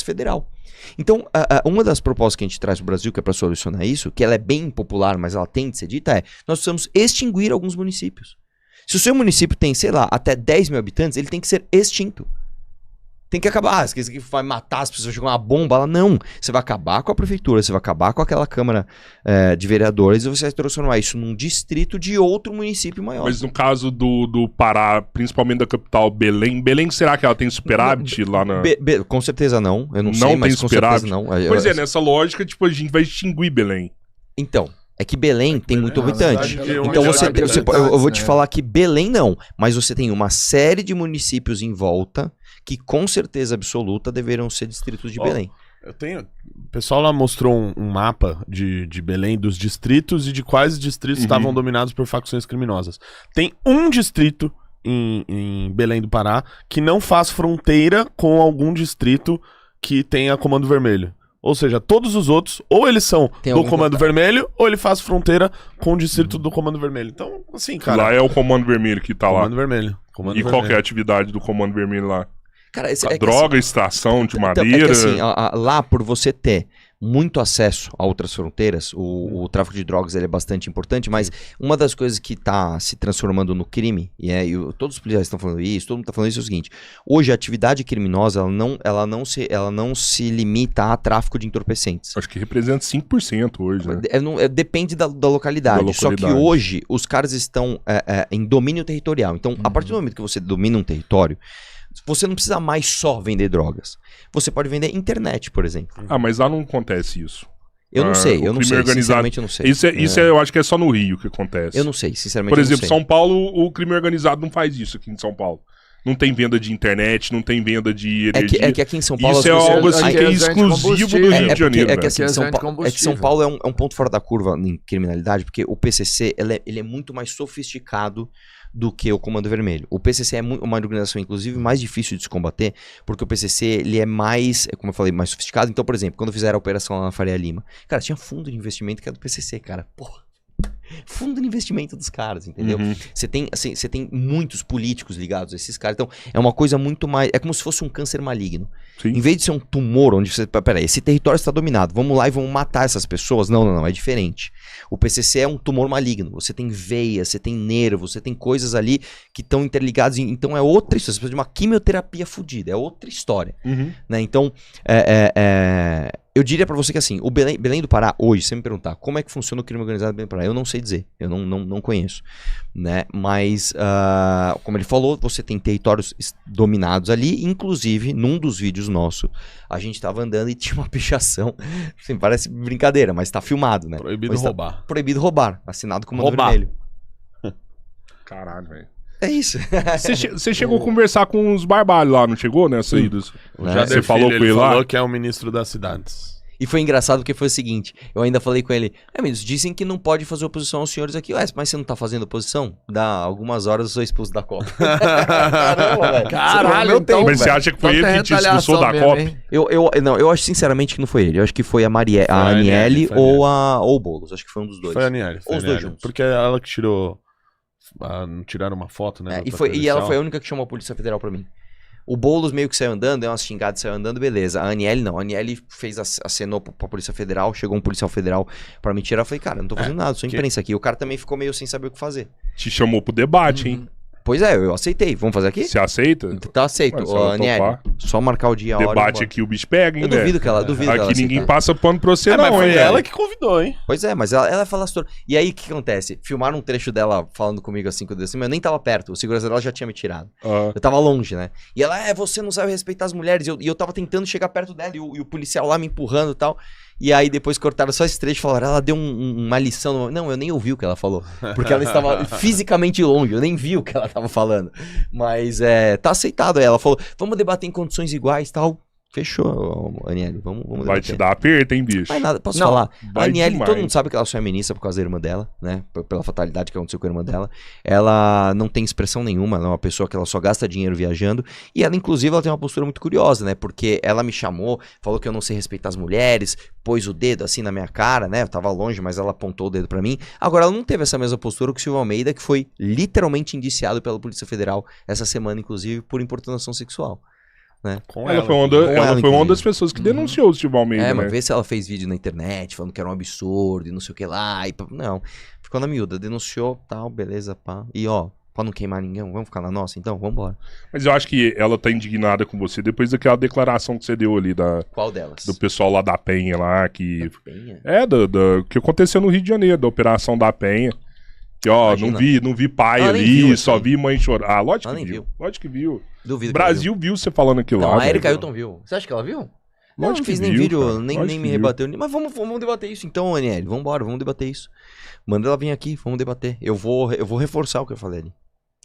Federal. Então, uma das propostas que a gente traz para o Brasil, que é para solucionar isso, que ela é bem impopular, mas ela tem de ser dita, nós precisamos extinguir alguns municípios. Se o seu município tem, sei lá, até 10 mil habitantes, ele tem que ser extinto. Tem que acabar. Esqueci que vai matar as pessoas, jogar uma bomba lá. Não. Você vai acabar com a prefeitura, você vai acabar com aquela Câmara de Vereadores e você vai transformar isso num distrito de outro município maior. Mas no caso do Pará, principalmente da capital Belém, será que ela tem superávit lá na... Com certeza não. Eu não sei, mas com certeza não. Pois é, nessa lógica, tipo, a gente vai extinguir Belém. Então... É que Belém tem muito habitante. Então eu vou te falar que Belém não, mas você tem uma série de municípios em volta que com certeza absoluta deverão ser distritos de Belém. O pessoal lá mostrou um mapa de Belém, dos distritos e de quais distritos estavam dominados por facções criminosas. Tem um distrito em Belém do Pará que não faz fronteira com algum distrito que tenha Comando Vermelho. Ou seja, todos os outros, ou eles são do Comando Vermelho, ou ele faz fronteira com o distrito do Comando Vermelho. Então, assim, cara... Lá é o Comando Vermelho que tá lá. Comando Vermelho. Qual que é a atividade do Comando Vermelho lá? Cara, droga, extração de madeira... É que assim, lá por você ter muito acesso a outras fronteiras, o tráfico de drogas ele é bastante importante, mas uma das coisas que está se transformando no crime, e todos os policiais estão falando isso, todo mundo está falando isso, é o seguinte: hoje a atividade criminosa ela não se limita a tráfico de entorpecentes. Acho que representa 5% hoje, né? Depende da localidade. Só que hoje os caras estão em domínio territorial. Então, a partir do momento que você domina um território, você não precisa mais só vender drogas. Você pode vender internet, por exemplo. Mas lá não acontece isso. Eu não sei, sinceramente eu não sei. Isso eu acho que é só no Rio que acontece. Eu não sei, sinceramente Por exemplo, eu não sei. São Paulo, o crime organizado não faz isso aqui em São Paulo. Não tem venda de internet, não tem venda de energia. É que aqui em São Paulo... Isso é algo assim que é exclusivo do Rio de Janeiro. É que assim, São Paulo é um ponto fora da curva em criminalidade, porque o PCC ele é muito mais sofisticado do que o Comando Vermelho. O PCC é uma organização, inclusive, mais difícil de se combater, porque o PCC ele é mais, como eu falei, mais sofisticado. Então, por exemplo, quando fizeram a operação lá na Faria Lima, cara, tinha fundo de investimento que era do PCC, cara. Porra. Fundo de investimento dos caras, entendeu? Você tem muitos políticos ligados a esses caras. Então, é uma coisa muito mais... É como se fosse um câncer maligno. Sim. Em vez de ser um tumor onde você... Peraí, esse território está dominado. Vamos lá e vamos matar essas pessoas. Não. É diferente. O PCC é um tumor maligno. Você tem veia, você tem nervo, você tem coisas ali que estão interligadas. Então, é outra história. Você precisa de uma quimioterapia fodida. É outra história. Né? Então, eu diria pra você que assim, o Belém do Pará, hoje, se você me perguntar como é que funciona o crime organizado do Belém do Pará, eu não sei dizer, eu não conheço, né? Mas, como ele falou, você tem territórios dominados ali, inclusive, num dos vídeos nossos, a gente tava andando e tinha uma pichação, assim, parece brincadeira, mas tá filmado, né? Proibido roubar. Proibido roubar, assinado com o Comando Vermelho. Caralho, velho. É isso. Você chegou a conversar com os barbalhos lá, não chegou nessa ida? Você falou com ele lá? Falou que é o ministro das cidades. E foi engraçado porque foi o seguinte, eu ainda falei com ele, amigos, dizem que não pode fazer oposição aos senhores aqui. Mas você não tá fazendo oposição? Dá algumas horas eu sou expulso da Copa. Caramba, velho. Caralho, então, mas você acha que foi ele que te expulsou da Copa? Eu acho sinceramente que não foi ele. Eu acho que foi a Aniele ou o Boulos. Acho que foi um dos dois. Foi a Aniele. Ou os dois juntos. Porque ela que tirou... não tiraram uma foto, né? E ela foi a única que chamou a Polícia Federal pra mim. O Boulos meio que saiu andando, deu umas xingadas, saiu andando, beleza. A Aniele não. A Aniele acenou pra Polícia Federal, chegou um policial federal pra me tirar. Eu falei, cara, não tô fazendo nada, sou imprensa aqui. O cara também ficou meio sem saber o que fazer. Te chamou pro debate, hein? Pois é, eu aceitei. Vamos fazer aqui? Você aceita? Tá aceito. Aniele, só marcar o dia, a hora. Debate aqui, o bicho pega, hein, Eu duvido que ela Aqui ninguém passa pano pra você, não, mas foi hein? ela que convidou, hein? Pois é, mas ela fala as todas. E aí, o que acontece? Filmaram um trecho dela falando comigo assim, quando eu disse, mas eu nem tava perto. O segurança dela já tinha me tirado. Eu tava longe, né? E ela, você não sabe respeitar as mulheres. E eu tava tentando chegar perto dela e o policial lá me empurrando e tal. E aí depois cortaram só esse trecho e falaram, ela deu uma lição. Não, eu nem ouvi o que ela falou. Porque ela estava fisicamente longe, eu nem vi o que ela estava falando. Mas tá aceitado. Ela falou, vamos debater em condições iguais e tal. Fechou, Aniele, vamos Vai te dar aperto, hein, bicho? Mas nada, posso falar? A Aniele, todo mundo sabe que ela só é ministra por causa da irmã dela, né? Pela fatalidade que aconteceu com a irmã dela. Ela não tem expressão nenhuma, ela é uma pessoa que ela só gasta dinheiro viajando. E ela, inclusive, ela tem uma postura muito curiosa, né? Porque ela me chamou, falou que eu não sei respeitar as mulheres, pôs o dedo assim na minha cara, né? Eu tava longe, mas ela apontou o dedo pra mim. Agora, ela não teve essa mesma postura que o Silvio Almeida, que foi literalmente indiciado pela Polícia Federal essa semana, inclusive, por importunação sexual. né? Ela foi uma das pessoas que denunciou o Steve Almeida, É, né? mas vê se ela fez vídeo na internet falando que era um absurdo e não sei o que lá. Não, ficou na miúda, denunciou, tal, beleza, pá. E ó, pra não queimar ninguém, vamos ficar na nossa então? Vambora. Mas eu acho que ela tá indignada com você depois daquela declaração que você deu ali Qual delas? do pessoal lá da Penha lá, que... Penha? Que aconteceu no Rio de Janeiro, da Operação da Penha. Que, ó, não vi pai Ela nem ali, viu só vi mãe chorar. Ah, lógico Ela que nem viu. viu. Lógico que viu. Duvido. O Brasil viu você falando aquilo Não, lá. a Erika velho. Hilton viu. Você acha que ela viu? Lógico Não que fez nem viu, vídeo, cara. nem Lógico me que rebateu. Mas vamos debater isso então, Aniele. Vambora, vamos debater isso. Manda ela vir aqui, vamos debater. Eu vou reforçar o que eu falei ali.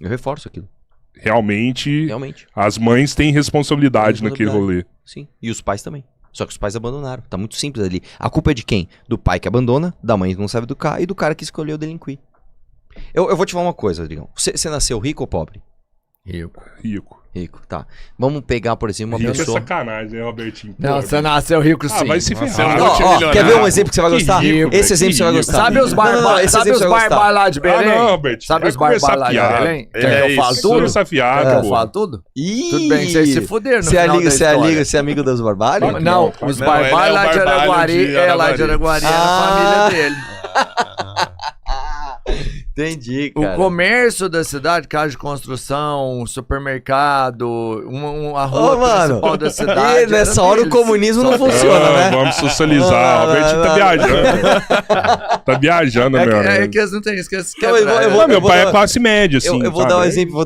Eu reforço aquilo. Realmente, Realmente. as mães têm responsabilidade naquele rolê. Sim. E os pais também. Só que os pais abandonaram. Tá muito simples ali. A culpa é de quem? Do pai que abandona, da mãe que não sabe educar e do cara que escolheu delinquir. Eu vou te falar uma coisa, Rodrigão. Você nasceu rico ou pobre? Rico. Rico, tá. Vamos pegar, por exemplo, uma Rico é pessoa... sacanagem, né, Robertinho? Não, Pô, você nasceu rico sim. vai se Nossa, ferrar. eu Ó, multimilionário. quer ver um exemplo que você vai Que gostar? rico, Esse velho, exemplo você vai que gostar. Sabe os Não, esse barbar exemplo você vai gostar. lá de Belém? Ah, não, Robert. Sabe vai os barbar conversar lá de fiado. Belém? Quer que eu falo tudo? Conversa fiado, Quer que eu pô. falo tudo? Ih, Tudo bem, vocês se fuderam no Você é final amigo, da você é história. amigo, você é amigo dos barbários? Não, Não, não, os não, ele barbar é o lá de barbalho Araguari, de lá de Araguari. Araguari, é a família dele. Entendi, O cara. comércio da cidade, casa de construção, supermercado, a rua principal da cidade. E nessa era hora o deles. comunismo não Só que- funciona, né? Vamos socializar. O Robertinho tá viajando. Tá viajando, meu É amo. que eles não têm isso, que eles Não, eu vou- quebram. eu vou- Não, meu pai dar- é classe média, assim. Eu vou sabe? dar um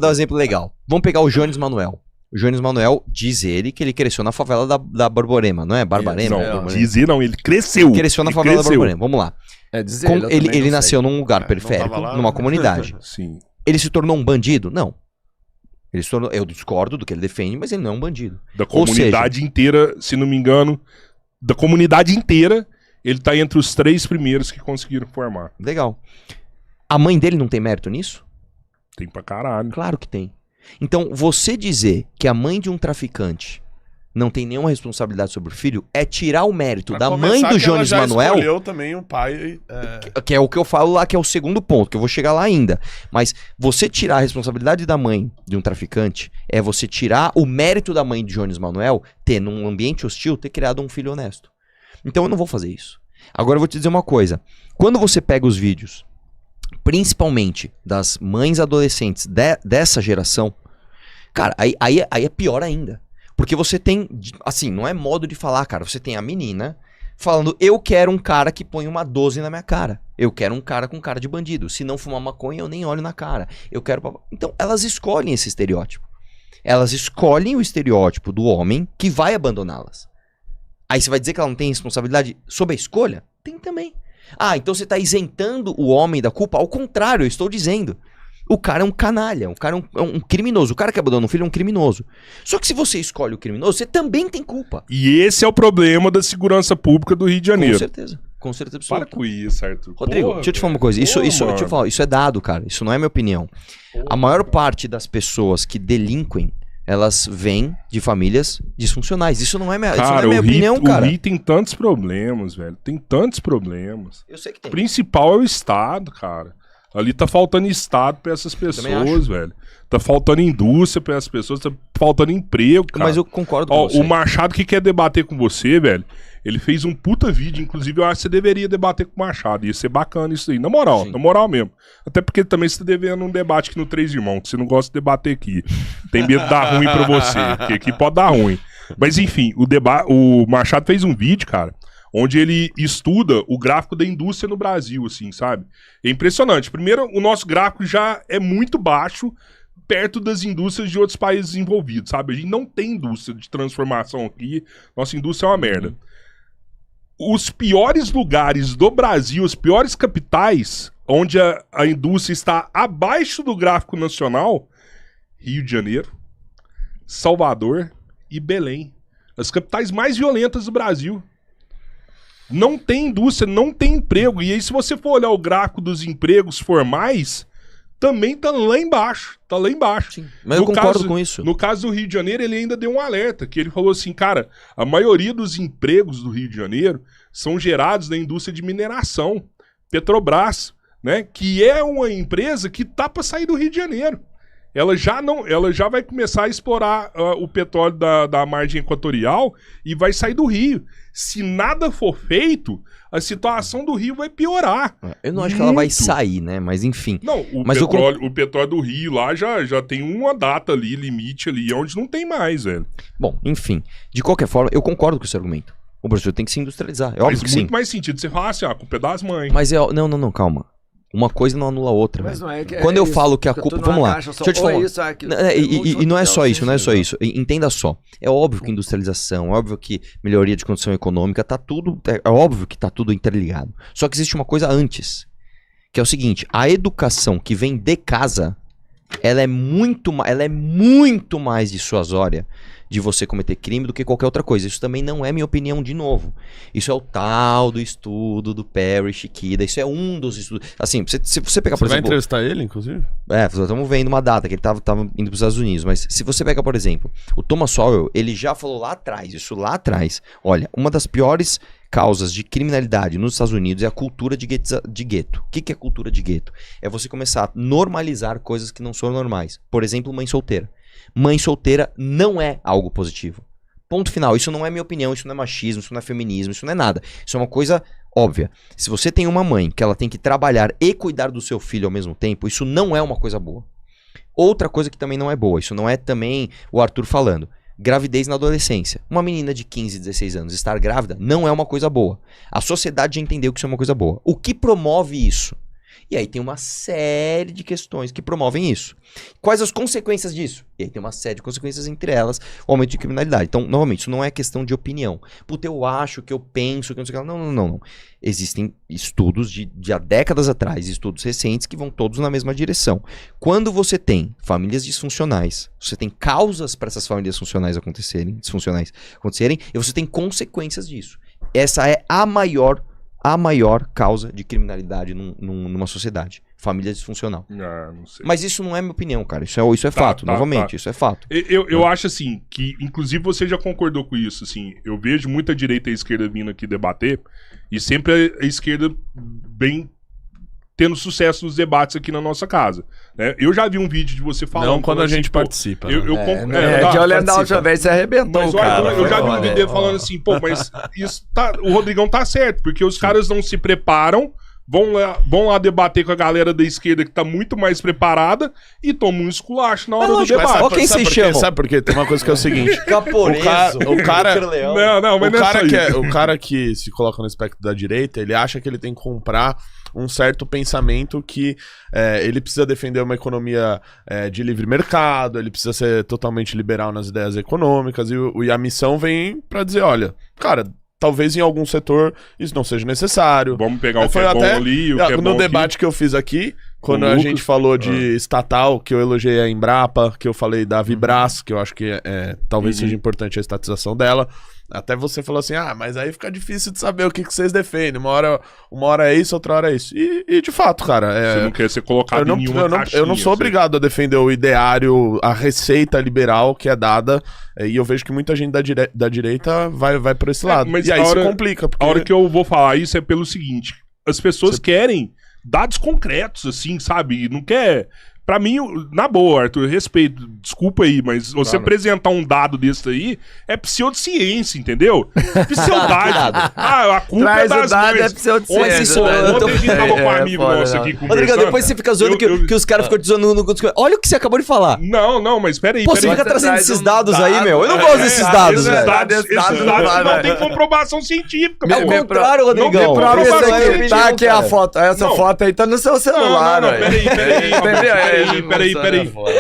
exemplo legal. Vamos pegar o Jones Manuel. O Jones Manuel diz ele que ele cresceu na favela da Borborema, não é? Barbarema? Não, Borborema. dizer não, ele cresceu. Cresceu na Ele favela da cresceu. Borborema. Vamos lá. É dizer, eu Ele também não nasceu num lugar não periférico, tava lá, numa né? comunidade. Sim. Ele se tornou um bandido? Não. Ele se tornou, eu discordo do que ele defende, mas ele não é um bandido. Da comunidade inteira, se não me engano, da comunidade inteira, ele tá entre os 3 primeiros que conseguiram formar. Legal. A mãe dele não tem mérito nisso? Tem pra caralho. Claro que tem. Então, você dizer que a mãe de um traficante não tem nenhuma responsabilidade sobre o filho é tirar o mérito Pra da começar, mãe do que ela Jones já Manuel, escolheu também um pai. que é o que eu falo lá, que é o segundo ponto, que eu vou chegar lá ainda. Mas você tirar a responsabilidade da mãe de um traficante é você tirar o mérito da mãe de Jones Manuel ter, num ambiente hostil, ter criado um filho honesto. Então eu não vou fazer isso. Agora eu vou te dizer uma coisa. Quando você pega os vídeos, principalmente das mães adolescentes dessa geração, cara, aí é pior ainda. Porque você tem, assim, não é modo de falar, cara. Você tem a menina falando, eu quero um cara que põe uma 12 na minha cara. Eu quero um cara com cara de bandido. Se não fumar maconha, eu nem olho na cara. Eu quero... Então, elas escolhem esse estereótipo. Elas escolhem o estereótipo do homem que vai abandoná-las. Aí você vai dizer que ela não tem responsabilidade sobre a escolha? Tem também. Ah, então você está isentando o homem da culpa? Ao contrário, eu estou dizendo. O cara é um canalha, o cara é um criminoso. O cara que abandona um filho é um criminoso. Só que se você escolhe o criminoso, você também tem culpa. E esse é o problema da segurança pública do Rio de Janeiro. Com certeza. Com certeza absoluta. Para com isso, Arthur. Rodrigo, deixa eu te falar uma coisa. Isso, deixa eu falar, isso é dado, cara. Isso não é minha opinião. A maior parte das pessoas que delinquem, elas vêm de famílias disfuncionais. Isso não é minha, isso não é minha opinião, cara. O Rio tem tantos problemas, velho. Tem tantos problemas. Eu sei que O tem. principal é o Estado, cara. Ali tá faltando Estado pra essas Também pessoas, acho. velho. Tá faltando indústria pra essas pessoas, tá faltando emprego, cara. Mas eu concordo Ó, com você. o Machado que quer debater com você, velho, ele fez um puta vídeo, inclusive eu acho que você deveria debater com o Machado, ia ser bacana isso aí, na moral mesmo. Até porque também você tá devendo um debate aqui no Três Irmãos, que você não gosta de debater aqui. Tem medo de dar ruim pra você, porque aqui pode dar ruim. Mas enfim, o Machado fez um vídeo, cara, onde ele estuda o gráfico da indústria no Brasil, assim, sabe? É impressionante. Primeiro, o nosso gráfico já é muito baixo perto das indústrias de outros países envolvidos, sabe? A gente não tem indústria de transformação aqui. Nossa indústria é uma merda. Os piores lugares do Brasil, as piores capitais, onde a indústria está abaixo do gráfico nacional, Rio de Janeiro, Salvador e Belém. As capitais mais violentas do Brasil. Não tem indústria, não tem emprego. E aí, se você for olhar o gráfico dos empregos formais, também tá lá embaixo. Tá lá embaixo. Sim, mas eu concordo com isso. No caso do Rio de Janeiro, ele ainda deu um alerta, que ele falou assim, cara, a maioria dos empregos do Rio de Janeiro são gerados na indústria de mineração, Petrobras, né? Que é uma empresa que tá pra sair do Rio de Janeiro. ela já vai começar a explorar o petróleo da margem equatorial e vai sair do Rio. Se nada for feito, a situação do Rio vai piorar. Eu não acho que ela vai sair, né? Mas enfim. Não, o petróleo do Rio lá já tem uma data ali, limite ali, onde não tem mais, velho. Bom, enfim. De qualquer forma, eu concordo com esse argumento. O Brasil tem que se industrializar. É óbvio que sim. Faz muito mais sentido você falar assim, a culpa é das mães. Mas não, calma. Uma coisa não anula a outra. Mas não é que quando eu falo que a culpa... Vamos lá. Deixa eu te falar. E não é só isso, não é só isso. Entenda só. É óbvio que industrialização, é óbvio que melhoria de condição econômica, tá tudo... É óbvio que tá tudo interligado. Só que existe uma coisa antes. Que é o seguinte, a educação que vem de casa, ela é muito mais dissuasória de você cometer crime do que qualquer outra coisa. Isso também não é minha opinião de novo. Isso é o tal do estudo do Perry Chiquida. Isso é um dos estudos. Assim, se você pegar, por exemplo... Você vai entrevistar ele, inclusive? Estamos vendo uma data que ele tava indo para os Estados Unidos. Mas se você pega, por exemplo, o Thomas Sowell, ele já falou lá atrás, olha, uma das piores causas de criminalidade nos Estados Unidos é a cultura de gueto. O que é cultura de gueto? É você começar a normalizar coisas que não são normais. Por exemplo, mãe solteira. Mãe solteira não é algo positivo. Ponto final. Isso não é minha opinião, isso não é machismo, isso não é feminismo, isso não é nada. Isso é uma coisa óbvia. Se você tem uma mãe que ela tem que trabalhar e cuidar do seu filho ao mesmo tempo, isso não é uma coisa boa. Outra coisa que também não é boa, isso não é também o Arthur falando. Gravidez na adolescência. Uma menina de 15, 16 anos estar grávida não é uma coisa boa. A sociedade já entendeu que isso é uma coisa boa. O que promove isso? E aí tem uma série de questões que promovem isso. Quais as consequências disso? E aí tem uma série de consequências, entre elas o aumento de criminalidade. Então, novamente, isso não é questão de opinião. Puta, eu acho, que eu penso, que não sei o que. Não. Existem estudos de há décadas atrás, estudos recentes, que vão todos na mesma direção. Quando você tem famílias disfuncionais, você tem causas para essas famílias disfuncionais acontecerem, e você tem consequências disso. Essa é a maior causa de criminalidade numa sociedade. Família disfuncional. Não sei. Mas isso não é minha opinião, cara. Isso é fato. Novamente, isso é fato. Eu acho assim, que inclusive você já concordou com isso, assim. Eu vejo muita direita e esquerda vindo aqui debater, e sempre a esquerda bem tendo sucesso nos debates aqui na nossa casa, né? Eu já vi um vídeo de você falando... Não quando a gente participa. De olhando da última vez, você arrebentou, mas, cara. Eu já vi um vídeo dele falando assim, mas isso o Rodrigão tá certo, porque os caras não se preparam, vão lá debater com a galera da esquerda que tá muito mais preparada e tomam um esculacho na hora do debate. Ó, quem vocês chamam? Sabe por quê? Tem uma coisa que é o seguinte... Caporeso. O cara que se coloca no espectro da direita, ele acha que ele tem que comprar um certo pensamento que ele precisa defender uma economia de livre mercado, ele precisa ser totalmente liberal nas ideias econômicas, e a missão vem pra dizer, olha, cara, talvez em algum setor isso não seja necessário. Vamos pegar o que é bom ali, o que é bom no debate que eu fiz aqui, quando a gente falou de estatal, que eu elogiei a Embrapa, que eu falei da Vibras, que eu acho que talvez seja importante a estatização dela. Até você falou assim, mas aí fica difícil de saber o que vocês defendem. Uma hora é isso, outra hora é isso. E de fato, cara... Você não quer ser colocado em nenhuma caixinha. Eu não sou obrigado a defender o ideário, a receita liberal que é dada, e eu vejo que muita gente da direita vai por esse lado. Mas e aí se complica. Porque... A hora que eu vou falar isso é pelo seguinte, as pessoas querem dados concretos, assim, sabe? Não quer... Pra mim, na boa, Arthur, respeito, desculpa aí, mas você apresentar um dado desse aí é pseudociência, entendeu? Pseudodade. A culpa é das mães. É pseudociência. Ontem a gente tava com um amigo nosso aqui conversando. Rodrigo, depois você fica zoando que os caras ficam te zoando no... Olha o que você acabou de falar. Não, mas peraí. Pô, você fica trazendo esses dados aí, meu. Eu não gosto desses dados, velho. Esses dados não tem comprovação científica, meu. É o contrário, Rodrigão. Tá aqui a foto. Essa foto aí tá no seu celular, velho.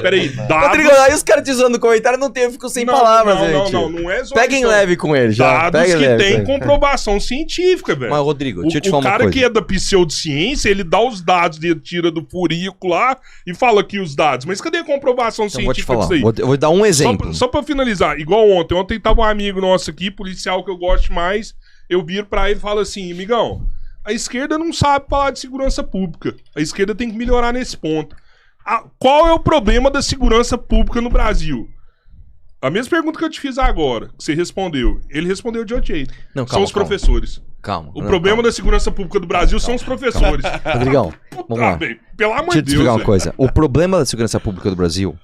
Peraí. Rodrigo, aí os caras te zoando no comentário, eu fico sem palavras, gente. Não é zoação. Peguem leve com ele, já. Dados que tem comprovação científica, velho. Mas, Rodrigo, deixa eu te falar uma coisa. O cara que é da pseudociência, ele dá os dados, ele tira do furico lá e fala aqui os dados. Mas cadê a comprovação científica disso aí? Eu vou dar um exemplo. Só pra finalizar, igual ontem. Ontem tava um amigo nosso aqui, policial que eu gosto mais, eu viro pra ele e falo assim, amigão, a esquerda não sabe falar de segurança pública. A esquerda tem que melhorar nesse ponto. Qual é o problema da segurança pública no Brasil? A mesma pergunta que eu te fiz agora, que você respondeu. Ele respondeu de outro jeito. São os professores. Calma. O problema da segurança pública do Brasil são os professores. Rodrigão, vamos lá. Pelo amor Deixa eu de te explicar Deus. uma coisa. O problema da segurança pública do Brasil,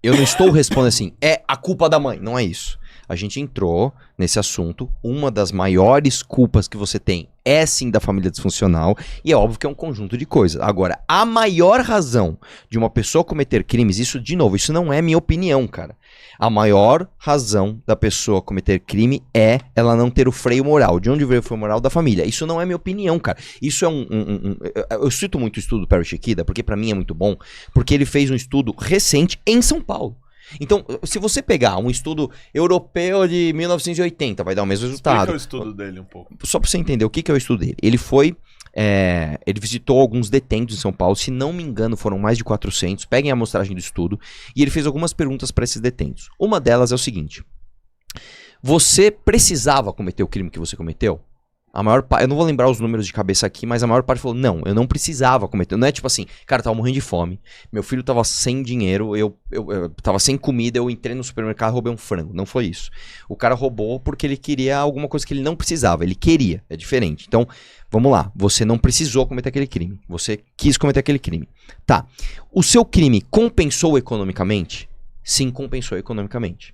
eu não estou respondendo assim, é a culpa da mãe. Não é isso. A gente entrou nesse assunto. Uma das maiores culpas que você tem é sim da família disfuncional. E é óbvio que é um conjunto de coisas. Agora, a maior razão de uma pessoa cometer crimes, isso, de novo, isso não é minha opinião, cara. A maior razão da pessoa cometer crime é ela não ter o freio moral. De onde veio o freio moral? Da família. Isso não é minha opinião, cara. Isso é eu cito muito o estudo do Perry Chiquida, porque pra mim é muito bom, porque ele fez um estudo recente em São Paulo. Então, se você pegar um estudo europeu de 1980, vai dar o mesmo resultado. Explica o estudo dele um pouco. Só pra você entender o que é o estudo dele. Ele foi... ele visitou alguns detentos em São Paulo, se não me engano foram mais de 400, peguem a amostragem do estudo, e ele fez algumas perguntas para esses detentos. Uma delas é o seguinte: você precisava cometer o crime que você cometeu? A maior parte, eu não vou lembrar os números de cabeça aqui, mas a maior parte falou, não, eu não precisava cometer. Não é tipo assim, cara, eu tava morrendo de fome, meu filho tava sem dinheiro, eu tava sem comida, eu entrei no supermercado e roubei um frango. Não foi isso. O cara roubou porque ele queria alguma coisa que ele não precisava, ele queria, é diferente. Então, vamos lá, você não precisou cometer aquele crime, você quis cometer aquele crime. Tá, o seu crime compensou economicamente? Sim, compensou economicamente.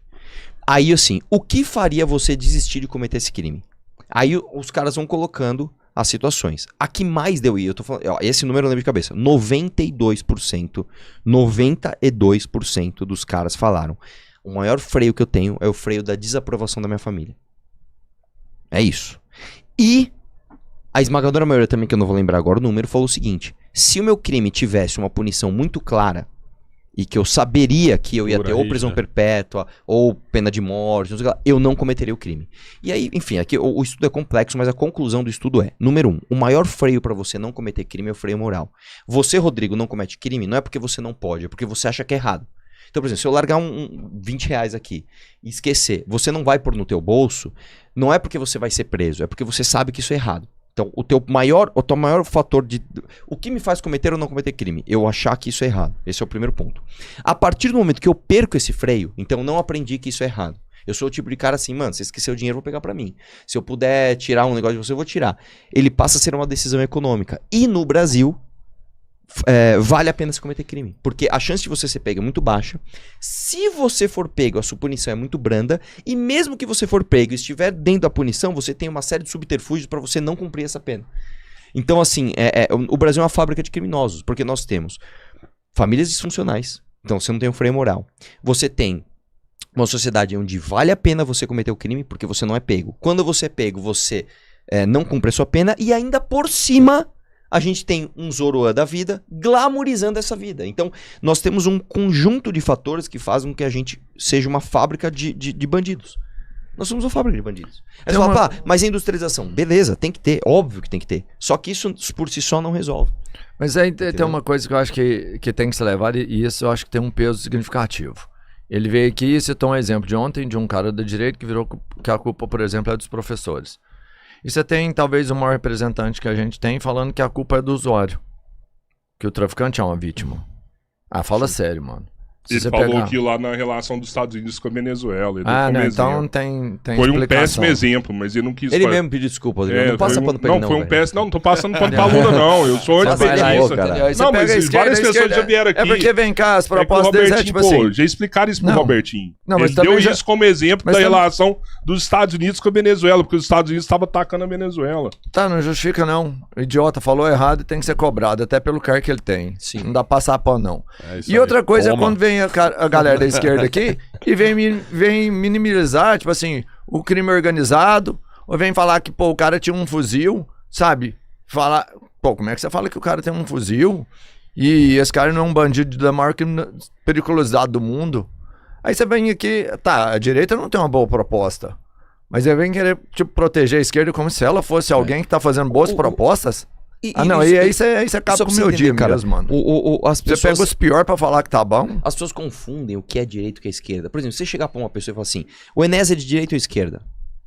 Aí assim, o que faria você desistir de cometer esse crime? Aí os caras vão colocando as situações. A que mais deu, e eu tô falando, ó, esse número eu lembro de cabeça, 92% dos caras falaram, o maior freio que eu tenho é o freio da desaprovação da minha família. É isso. E a esmagadora maioria também, que eu não vou lembrar agora o número, falou o seguinte: se o meu crime tivesse uma punição muito clara, e que eu saberia que eu ia ter ou prisão perpétua, ou pena de morte, não sei lá, eu não cometeria o crime. E aí, enfim, aqui o estudo é complexo, mas a conclusão do estudo é, número 1, o maior freio pra você não cometer crime é o freio moral. Você, Rodrigo, não comete crime, não é porque você não pode, é porque você acha que é errado. Então, por exemplo, se eu largar 20 reais aqui e esquecer, você não vai pôr no teu bolso, não é porque você vai ser preso, é porque você sabe que isso é errado. Então, o teu maior fator de... O que me faz cometer ou não cometer crime? Eu achar que isso é errado. Esse é o primeiro ponto. A partir do momento que eu perco esse freio, então eu não aprendi que isso é errado. Eu sou o tipo de cara assim, mano, se você esquecer o dinheiro, eu vou pegar pra mim. Se eu puder tirar um negócio de você, eu vou tirar. Ele passa a ser uma decisão econômica. E no Brasil, vale a pena se cometer crime. Porque a chance de você ser pego é muito baixa. Se você for pego, a sua punição é muito branda. E mesmo que você for pego e estiver dentro da punição, você tem uma série de subterfúgios para você não cumprir essa pena. Então, assim, o Brasil é uma fábrica de criminosos. Porque nós temos famílias disfuncionais. Então, você não tem um freio moral. Você tem uma sociedade onde vale a pena você cometer o crime porque você não é pego. Quando você é pego, você não cumpre a sua pena. E ainda por cima... a gente tem um Zoroa da vida glamorizando essa vida. Então, nós temos um conjunto de fatores que fazem com que a gente seja uma fábrica de bandidos. Nós somos uma fábrica de bandidos. Aí você fala, mas a industrialização, beleza, tem que ter, óbvio que tem que ter. Só que isso por si só não resolve. Mas aí tem uma coisa que eu acho que tem que ser levada, e isso eu acho que tem um peso significativo. Ele veio aqui e citou um exemplo de ontem de um cara da direita que virou que a culpa, por exemplo, é dos professores. E você tem, talvez, o maior representante que a gente tem falando que a culpa é do usuário. Que o traficante é uma vítima. Ah, fala sério, mano. Ele falou aqui lá na relação dos Estados Unidos com a Venezuela. Então tem foi um péssimo exemplo, mas ele não quis... Ele mesmo pediu desculpa, Rodrigo. Não passa pano pra ele, não. Foi um péssimo... Não tô passando pano pra Lula, não. Eu sou antipeguista. Não, mas várias pessoas já vieram aqui. É porque vem cá, as propostas deles é tipo assim... Já explicaram isso pro Robertinho. Não, mas ele deu isso como exemplo da relação dos Estados Unidos com a Venezuela, porque os Estados Unidos estavam atacando a Venezuela. Tá, não justifica não. O idiota falou errado e tem que ser cobrado, até pelo cargo que ele tem. Sim. Não dá pra passar pano, não. E outra coisa é quando vem a galera da esquerda aqui e vem minimizar, tipo assim, o crime organizado, ou vem falar que, pô, o cara tinha um fuzil, sabe? Falar, pô, como é que você fala que o cara tem um fuzil e esse cara não é um bandido da maior periculosidade do mundo? Aí você vem aqui, tá, a direita não tem uma boa proposta, mas ele vem querer, tipo, proteger a esquerda como se ela fosse alguém que tá fazendo boas propostas. Aí você acaba com o meu dia, cara, mesmo, mano. As pessoas... Você pega os piores pra falar que tá bom. As pessoas confundem o que é direito e o que é esquerda. Por exemplo, se você chegar pra uma pessoa e falar assim, o Enes é de direita ou esquerda?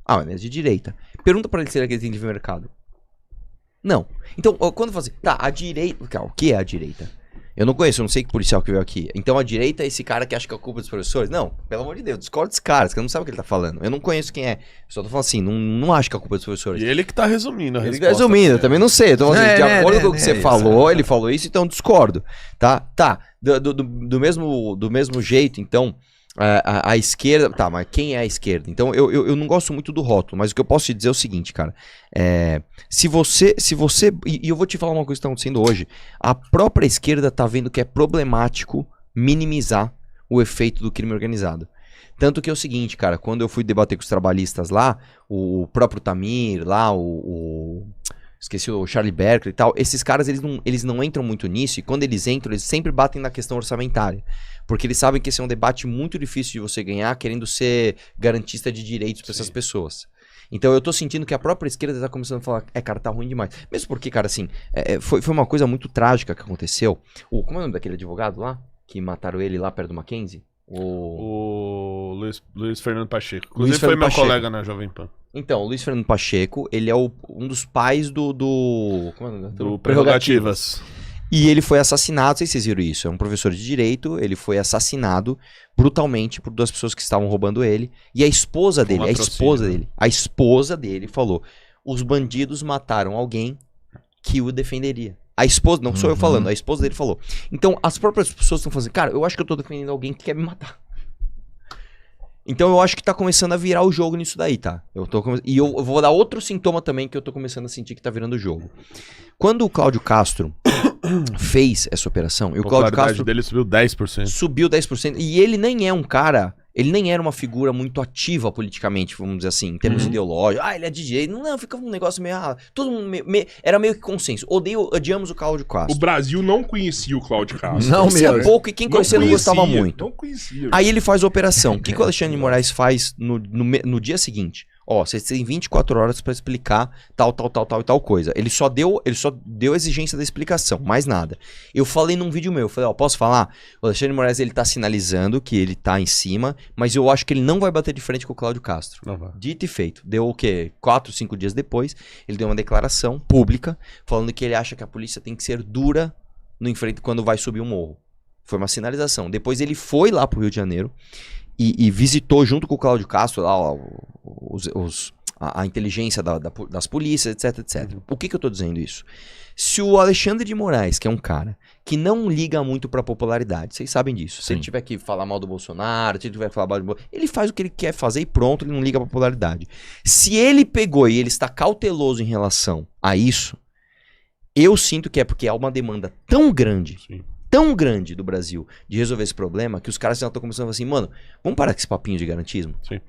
Ah, o Enes é de direita. Pergunta pra ele se ele tem livre mercado. Não. Então, quando eu falo assim, tá, a direita... Cara, o que é a direita? Eu não conheço, eu não sei que policial que veio aqui. Então a direita é esse cara que acha que é a culpa dos professores? Não, pelo amor de Deus, discorda dos caras, que não sabe o que ele tá falando. Eu não conheço quem é. Eu só tô falando assim, não acho que é a culpa dos professores. E ele que tá resumindo a Ele resposta. Resumindo, eu também não sei. Então, assim, de acordo com o que você falou, ele falou isso, então discordo. Tá? Do mesmo jeito, então, a esquerda... Tá, mas quem é a esquerda? Então, eu não gosto muito do rótulo, mas o que eu posso te dizer é o seguinte, cara. Se você... E eu vou te falar uma coisa que tá acontecendo hoje. A própria esquerda tá vendo que é problemático minimizar o efeito do crime organizado. Tanto que é o seguinte, cara, quando eu fui debater com os trabalhistas lá, o próprio Tamir lá, esqueci o Charlie Berkeley e tal, esses caras eles não entram muito nisso, e quando eles entram, eles sempre batem na questão orçamentária. Porque eles sabem que esse é um debate muito difícil de você ganhar, querendo ser garantista de direitos para essas pessoas. Então eu tô sentindo que a própria esquerda tá começando a falar, cara, tá ruim demais. Mesmo porque, cara, assim, foi uma coisa muito trágica que aconteceu. Como é o nome daquele advogado lá? Que mataram ele lá perto do Mackenzie? O Luiz Fernando Pacheco. Inclusive foi meu colega na Jovem Pan. Então, o Luiz Fernando Pacheco, ele é um dos pais do Prerrogativas. E ele foi assassinado, não sei se vocês viram isso, é um professor de direito, ele foi assassinado brutalmente por duas pessoas que estavam roubando ele, e a esposa dele falou, os bandidos mataram alguém que o defenderia. A esposa, não sou eu falando, a esposa dele falou. Então, as próprias pessoas estão falando assim, cara, eu acho que eu tô defendendo alguém que quer me matar. Então, eu acho que tá começando a virar o jogo nisso daí, tá? E eu vou dar outro sintoma também que eu tô começando a sentir que tá virando o jogo. Quando o Cláudio Castro fez essa operação, e o Cláudio Castro dele subiu 10%. Subiu 10%, e ele nem é um cara... Ele nem era uma figura muito ativa politicamente, vamos dizer assim, em termos ideológicos. Ele é DJ. Não, fica um negócio meio... todo mundo era meio que consenso. Odiamos o Cláudio Castro. O Brasil não conhecia o Cláudio Castro. Não mesmo. Pouco, e quem conhecia não gostava muito. Não conhecia. Aí ele faz a operação. O que o Alexandre de Moraes faz no dia seguinte? Vocês têm 24 horas pra explicar tal e tal coisa. Ele só deu a exigência da explicação, mais nada. Eu falei num vídeo meu, falei, posso falar? O Alexandre de Moraes, ele tá sinalizando que ele tá em cima, mas eu acho que ele não vai bater de frente com o Cláudio Castro. Não vai. Dito e feito. Deu o quê? 4, 5 dias depois, ele deu uma declaração pública, falando que ele acha que a polícia tem que ser dura quando vai subir um morro. Foi uma sinalização. Depois ele foi lá pro Rio de Janeiro, e visitou junto com o Cláudio Castro lá, a inteligência das polícias, etc. Por que eu tô dizendo isso? Se o Alexandre de Moraes, que é um cara que não liga muito pra popularidade, vocês sabem disso. Se ele tiver que falar mal do Bolsonaro, se ele tiver que falar mal do Bolsonaro, ele faz o que ele quer fazer e pronto, ele não liga pra popularidade. Se ele pegou e ele está cauteloso em relação a isso, eu sinto que é porque há uma demanda tão grande... tão grande do Brasil de resolver esse problema que os caras já estão começando a falar assim, mano, vamos parar com esse papinho de garantismo? Sim.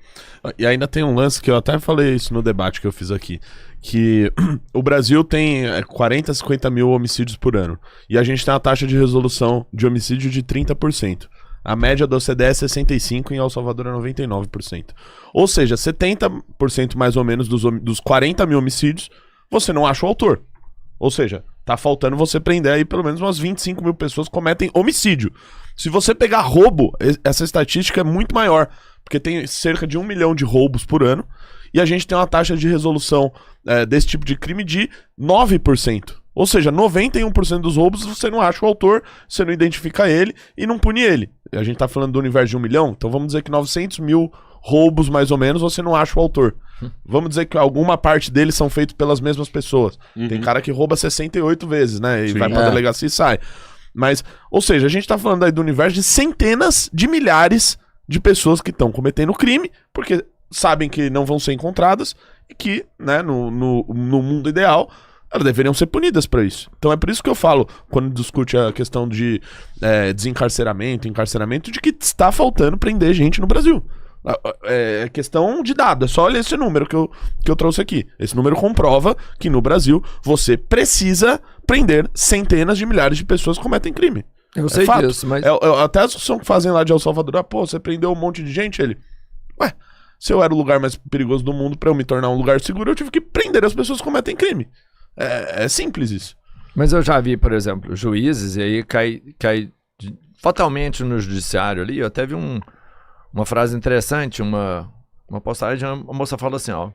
E ainda tem um lance que eu até falei isso no debate que eu fiz aqui, que o Brasil tem 40, 50 mil homicídios por ano, e a gente tem uma taxa de resolução de homicídio de 30%. A média da OCDE é 65% e em El Salvador é 99%. Ou seja, 70% mais ou menos dos 40 mil homicídios, você não acha o autor. Ou seja, tá faltando você prender aí pelo menos umas 25 mil pessoas que cometem homicídio. Se você pegar roubo, essa estatística é muito maior, porque tem cerca de 1 milhão de roubos por ano, e a gente tem uma taxa de resolução desse tipo de crime de 9%. Ou seja, 91% dos roubos você não acha o autor, você não identifica ele e não pune ele. A gente tá falando do universo de 1 milhão, então vamos dizer que 900 mil roubos, mais ou menos, você não acha o autor. Vamos dizer que alguma parte deles são feitos pelas mesmas pessoas. Tem cara que rouba 68 vezes, né? E vai pra delegacia e sai. Mas, ou seja, a gente tá falando aí do universo de centenas de milhares de pessoas que estão cometendo crime, porque sabem que não vão ser encontradas e que, né, no mundo ideal, elas deveriam ser punidas pra isso. Então é por isso que eu falo, quando discute a questão de desencarceramento, encarceramento, de que está faltando prender gente no Brasil. É questão de dado, é só olhar esse número que eu trouxe aqui. Esse número comprova que no Brasil você precisa prender centenas de milhares de pessoas que cometem crime. Eu sei disso, mas... até a discussão que fazem lá de El Salvador, você prendeu um monte de gente, se eu era o lugar mais perigoso do mundo, pra eu me tornar um lugar seguro, eu tive que prender as pessoas que cometem crime. É simples isso. Mas eu já vi, por exemplo, juízes, e aí cai fatalmente no judiciário ali. Eu até vi uma frase interessante, uma postagem, a moça fala assim, o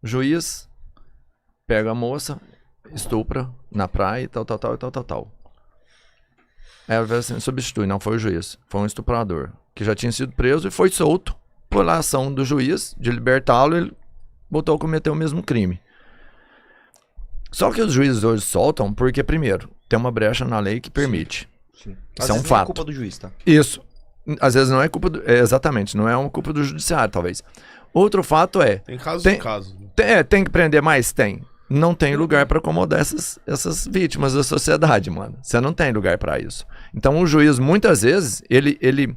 juiz pega a moça, estupra na praia e tal. Aí ela falou assim, substitui, não foi o juiz, foi um estuprador, que já tinha sido preso e foi solto pela ação do juiz de libertá-lo, ele voltou a cometer o mesmo crime. Só que os juízes hoje soltam porque, primeiro, tem uma brecha na lei que permite. Sim. Isso é um fato. É culpa do juiz, tá? Isso. Às vezes não é culpa do... exatamente, não é uma culpa do judiciário, talvez. Outro fato é... Tem casos e casos. Tem que prender mais? Tem. Não tem lugar para acomodar essas vítimas da sociedade, mano. Você não tem lugar para isso. Então o juiz, muitas vezes, ele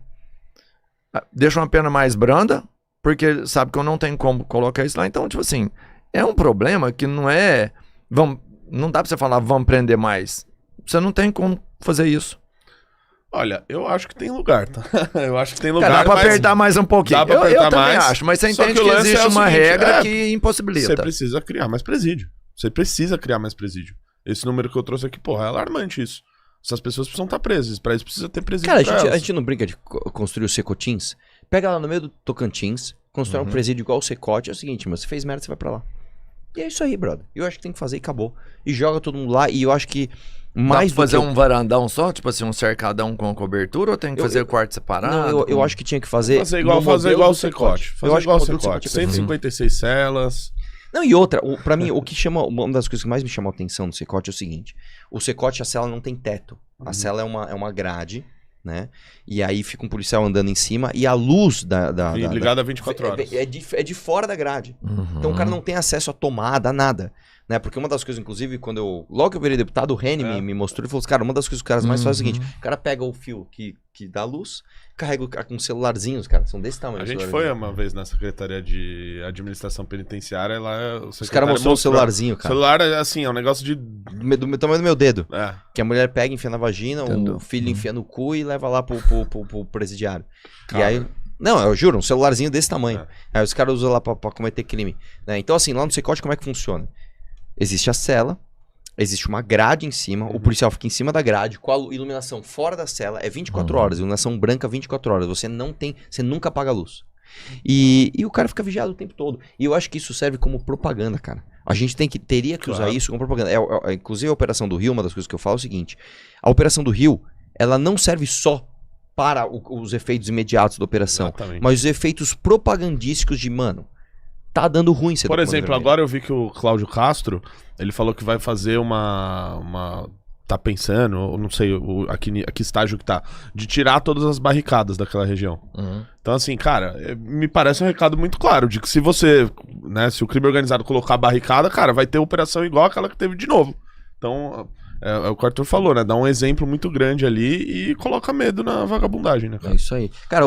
deixa uma pena mais branda, porque ele sabe que eu não tenho como colocar isso lá. Então, tipo assim, é um problema que não é... não dá pra você falar, vamos prender mais. Você não tem como fazer isso. Olha, eu acho que tem lugar, tá? Eu acho que tem lugar. Dá pra apertar mais um pouquinho. Dá pra apertar eu também mais, acho, mas você entende que que existe uma seguinte, regra que impossibilita. Você precisa criar mais presídio. Você precisa criar mais presídio. Esse número que eu trouxe aqui, porra, é alarmante isso. Essas pessoas precisam estar presas. Pra isso precisa ter presídio. Cara, a gente não brinca de construir os secotins? Pega lá no meio do Tocantins, constrói um presídio igual o Secote. É o seguinte, mas você fez merda, você vai pra lá. E é isso aí, brother. Eu acho que tem que fazer e acabou. E joga todo mundo lá. E eu acho que mais dá pra fazer um varandão só? Tipo assim, um cercadão com cobertura? Ou tem que fazer quarto separado? Não, eu acho que tinha que fazer... Fazer igual o Secote. Fazer igual o Secote. 156 celas... Não, e outra, pra mim, o que chama... Uma das coisas que mais me chamou a atenção no Secote é o seguinte. O Secote, a cela não tem teto. A cela é uma grade, né? E aí fica um policial andando em cima e a luz ligada a 24 horas. É de fora da grade. Então o cara não tem acesso a tomada, a nada. Né? Porque uma das coisas, inclusive, logo que eu virei deputado, o Reni me mostrou e falou assim, cara, uma das coisas que os caras mais fazem é o seguinte, o cara pega o fio que dá luz, carrega com celularzinhos, cara, são desse tamanho. A gente foi uma vez na Secretaria de Administração Penitenciária, lá os caras mostrou o celularzinho, cara. O celular, assim, é um negócio do tamanho do meu dedo. É. Que a mulher pega, enfia na vagina, o filho enfia no cu e leva lá pro presidiário. Cara. E aí... Não, eu juro, um celularzinho desse tamanho. Aí os caras usam lá pra cometer crime. Né? Então, assim, lá no Secote, como é que funciona? Existe a cela, existe uma grade em cima, o policial fica em cima da grade, com a iluminação fora da cela, é 24 horas, iluminação branca 24 horas, você nunca apaga a luz. E o cara fica vigiado o tempo todo. E eu acho que isso serve como propaganda, cara. A gente teria que usar isso como propaganda. Inclusive a Operação do Rio, uma das coisas que eu falo é o seguinte, a Operação do Rio, ela não serve só para os efeitos imediatos da operação, mas os efeitos propagandísticos de, mano, tá dando ruim. Por exemplo, agora eu vi que o Cláudio Castro, ele falou que vai fazer tá pensando, não sei, aqui estágio que tá, de tirar todas as barricadas daquela região. Então, assim, cara, me parece um recado muito claro, de que se você, né, se o crime organizado colocar barricada, cara, vai ter operação igual aquela que teve de novo. Então, é o que o Arthur falou, né, dá um exemplo muito grande ali e coloca medo na vagabundagem, né, cara? É isso aí. Cara,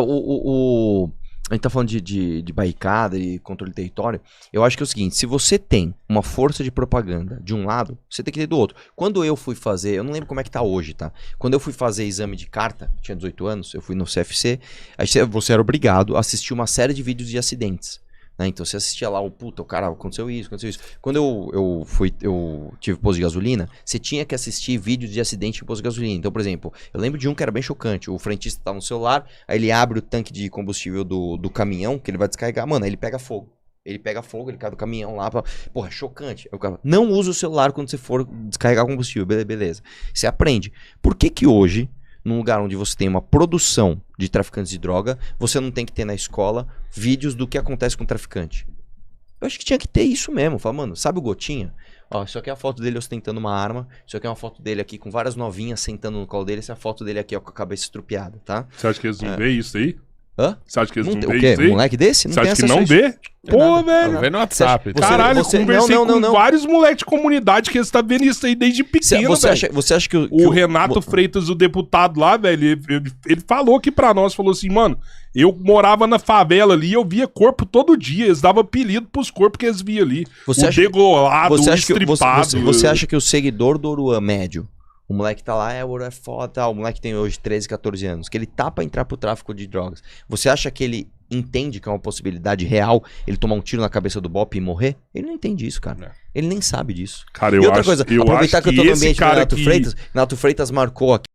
a gente tá falando de barricada e controle de território. Eu acho que é o seguinte, se você tem uma força de propaganda de um lado, você tem que ter do outro. Quando eu fui fazer, eu não lembro como é que tá hoje, tá? Quando eu fui fazer exame de carta, tinha 18 anos, eu fui no CFC, aí você era obrigado a assistir uma série de vídeos de acidentes. Né? Então você assistia lá, o cara, aconteceu isso. Quando eu tive posto de gasolina, você tinha que assistir vídeos de acidente em posto de gasolina. Então, por exemplo, eu lembro de um que era bem chocante. O frentista tá no celular, aí ele abre o tanque de combustível do caminhão, que ele vai descarregar. Mano, aí ele pega fogo. Ele cai do caminhão lá. Porra, chocante. Não use o celular quando você for descarregar combustível. Beleza. Você aprende. Por que hoje, num lugar onde você tem uma produção de traficantes de droga, você não tem que ter na escola vídeos do que acontece com o traficante? Eu acho que tinha que ter isso mesmo. Fala, mano, sabe o Gotinha? Ó, isso aqui é a foto dele ostentando uma arma. Isso aqui é uma foto dele aqui com várias novinhas sentando no colo dele. Essa é a foto dele aqui, ó, com a cabeça estrupiada, tá? Você acha que eles não veem isso aí? Hã? Você acha que eles não veem isso aí? Moleque desse? Não Você tem acha que não vê? Pô, velho. Não vê no WhatsApp. Caralho, eu conversei com vários moleques de comunidade que eles estão vendo isso aí desde pequeno, velho. Você acha que o Renato Freitas, o deputado lá, velho, ele falou aqui pra nós, falou assim, mano, eu morava na favela ali, eu via corpo todo dia, eles davam apelido pros corpos que eles viam ali. Degolado, o estripado. Você acha que o seguidor do Oruan médio, o moleque tá lá, o Oruan é foda, tá, o moleque tem hoje 13, 14 anos, que ele tá pra entrar pro tráfico de drogas, você acha que ele entende que é uma possibilidade real ele tomar um tiro na cabeça do Bop e morrer? Ele não entende isso, cara. Ele nem sabe disso. Cara, e outra coisa, aproveitar que eu tô no ambiente do Renato Freitas marcou aqui